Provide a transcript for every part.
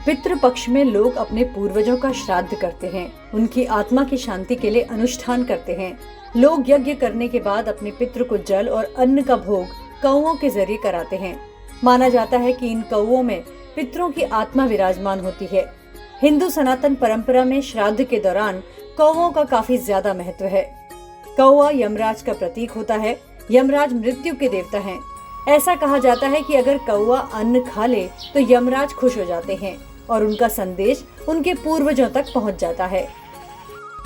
पितृ पक्ष में लोग अपने पूर्वजों का श्राद्ध करते हैं, उनकी आत्मा की शांति के लिए अनुष्ठान करते हैं। लोग यज्ञ करने के बाद अपने पितृ को जल और अन्न का भोग कौओं के जरिए कराते हैं। माना जाता है कि इन कौओं में पितरों की आत्मा विराजमान होती है। हिंदू सनातन परंपरा में श्राद्ध के दौरान कौओं का काफी ज्यादा महत्व है। कौआ यमराज का प्रतीक होता है। यमराज मृत्यु के देवता हैं। ऐसा कहा जाता है कि अगर कौआ अन्न खा ले तो यमराज खुश हो जाते हैं और उनका संदेश उनके पूर्वजों तक पहुंच जाता है।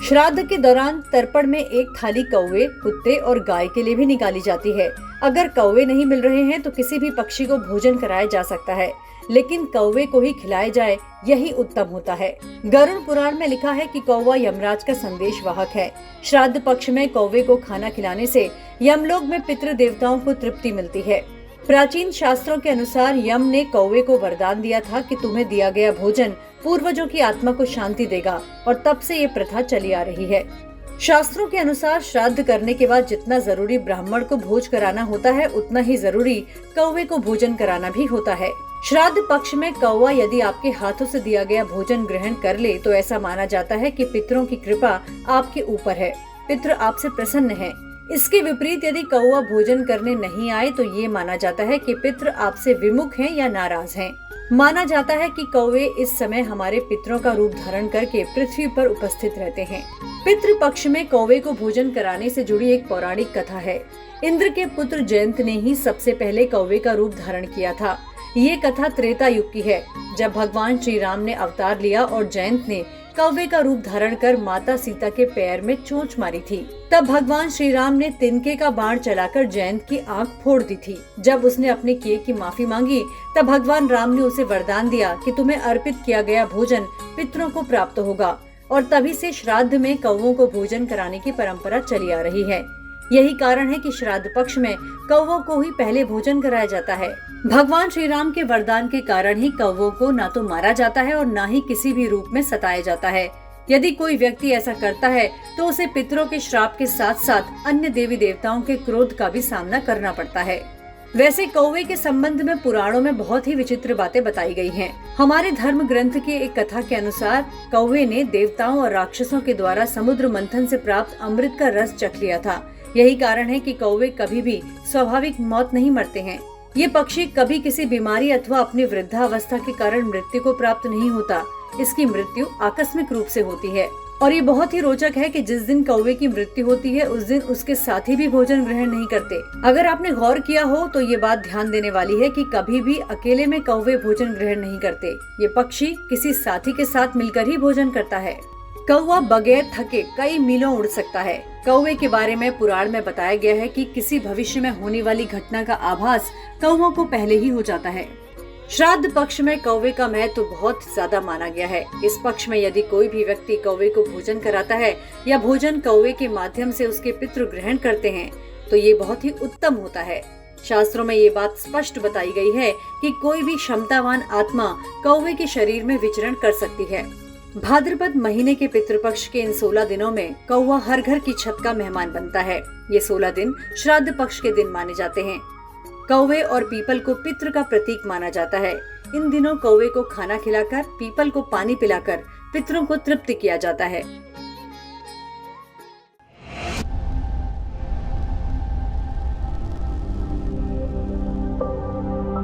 श्राद्ध के दौरान तर्पण में एक थाली कौवे, कुत्ते और गाय के लिए भी निकाली जाती है। अगर कौवे नहीं मिल रहे हैं तो किसी भी पक्षी को भोजन कराया जा सकता है, लेकिन कौवे को ही खिलाया जाए यही उत्तम होता है। गरुड़ पुराण में लिखा है कि कौवा यमराज का संदेश वाहक है। श्राद्ध पक्ष में कौवे को खाना खिलाने से यमलोक में पितृ देवताओं को तृप्ति मिलती है। प्राचीन शास्त्रों के अनुसार यम ने कौवे को वरदान दिया था कि तुम्हें दिया गया भोजन पूर्वजों की आत्मा को शांति देगा, और तब से ये प्रथा चली आ रही है। शास्त्रों के अनुसार श्राद्ध करने के बाद जितना जरूरी ब्राह्मण को भोज कराना होता है, उतना ही जरूरी कौवे को भोजन कराना भी होता है। श्राद्ध पक्ष में कौवा यदि आपके हाथों से दिया गया भोजन ग्रहण कर ले तो ऐसा माना जाता है कि पितरों की कृपा आपके ऊपर है, पितृ आपसे प्रसन्न है। इसके विपरीत यदि कौवा भोजन करने नहीं आए तो ये माना जाता है कि पितृ आपसे विमुख हैं या नाराज हैं। माना जाता है कि कौवे इस समय हमारे पितरों का रूप धारण करके पृथ्वी पर उपस्थित रहते हैं। पितृ पक्ष में कौवे को भोजन कराने से जुड़ी एक पौराणिक कथा है। इंद्र के पुत्र जयंत ने ही सबसे पहले कौवे का रूप धारण किया था। ये कथा त्रेता युग की है, जब भगवान श्री राम ने अवतार लिया और जयंत ने कौवे का रूप धारण कर माता सीता के पैर में चोंच मारी थी। तब भगवान श्री राम ने तिनके का बाण चलाकर जयंत की आंख फोड़ दी थी। जब उसने अपने किए की माफी मांगी तब भगवान राम ने उसे वरदान दिया कि तुम्हें अर्पित किया गया भोजन पितरों को प्राप्त होगा, और तभी से श्राद्ध में कौवों को भोजन कराने की परंपरा चली आ रही है। यही कारण है कि श्राद्ध पक्ष में कौवों को ही पहले भोजन कराया जाता है। भगवान श्री राम के वरदान के कारण ही कौवों को ना तो मारा जाता है और ना ही किसी भी रूप में सताया जाता है। यदि कोई व्यक्ति ऐसा करता है तो उसे पितरों के श्राप के साथ साथ अन्य देवी देवताओं के क्रोध का भी सामना करना पड़ता है। वैसे कौवे के संबंध में पुराणों में बहुत ही विचित्र बातें बताई गई हैं। हमारे धर्म ग्रंथ की एक कथा के अनुसार कौवे ने देवताओं और राक्षसों के द्वारा समुद्र मंथन से प्राप्त अमृत का रस चख लिया था। यही कारण है कि कौवे कभी भी स्वाभाविक मौत नहीं मरते हैं। ये पक्षी कभी किसी बीमारी अथवा अपनी वृद्धावस्था के कारण मृत्यु को प्राप्त नहीं होता। इसकी मृत्यु आकस्मिक रूप से होती है। और ये बहुत ही रोचक है कि जिस दिन कौवे की मृत्यु होती है उस दिन उसके साथी भी भोजन ग्रहण नहीं करते। अगर आपने गौर किया हो तो ये बात ध्यान देने वाली है कि कभी भी अकेले में कौवे भोजन ग्रहण नहीं करते। ये पक्षी किसी साथी के साथ मिलकर ही भोजन करता है। कौवा बगैर थके कई मीलों उड़ सकता है। कौवे के बारे में पुराण में बताया गया है कि किसी भविष्य में होने वाली घटना का आभास कौवों को पहले ही हो जाता है। श्राद्ध पक्ष में कौवे का महत्व बहुत ज्यादा माना गया है। इस पक्ष में यदि कोई भी व्यक्ति कौवे को भोजन कराता है या भोजन कौवे के माध्यम से उसके पितृ ग्रहण करते हैं तो ये बहुत ही उत्तम होता है। शास्त्रों में ये बात स्पष्ट बताई गई है कि कोई भी क्षमतावान आत्मा कौवे के शरीर में विचरण कर सकती है। भाद्रपद महीने के पितृपक्ष के इन 16 दिनों में कौवा हर घर की छत का मेहमान बनता है। ये 16 दिन श्राद्ध पक्ष के दिन माने जाते हैं। कौवे और पीपल को पितृ का प्रतीक माना जाता है। इन दिनों कौवे को खाना खिलाकर, पीपल को पानी पिलाकर पितरों को तृप्त किया जाता है।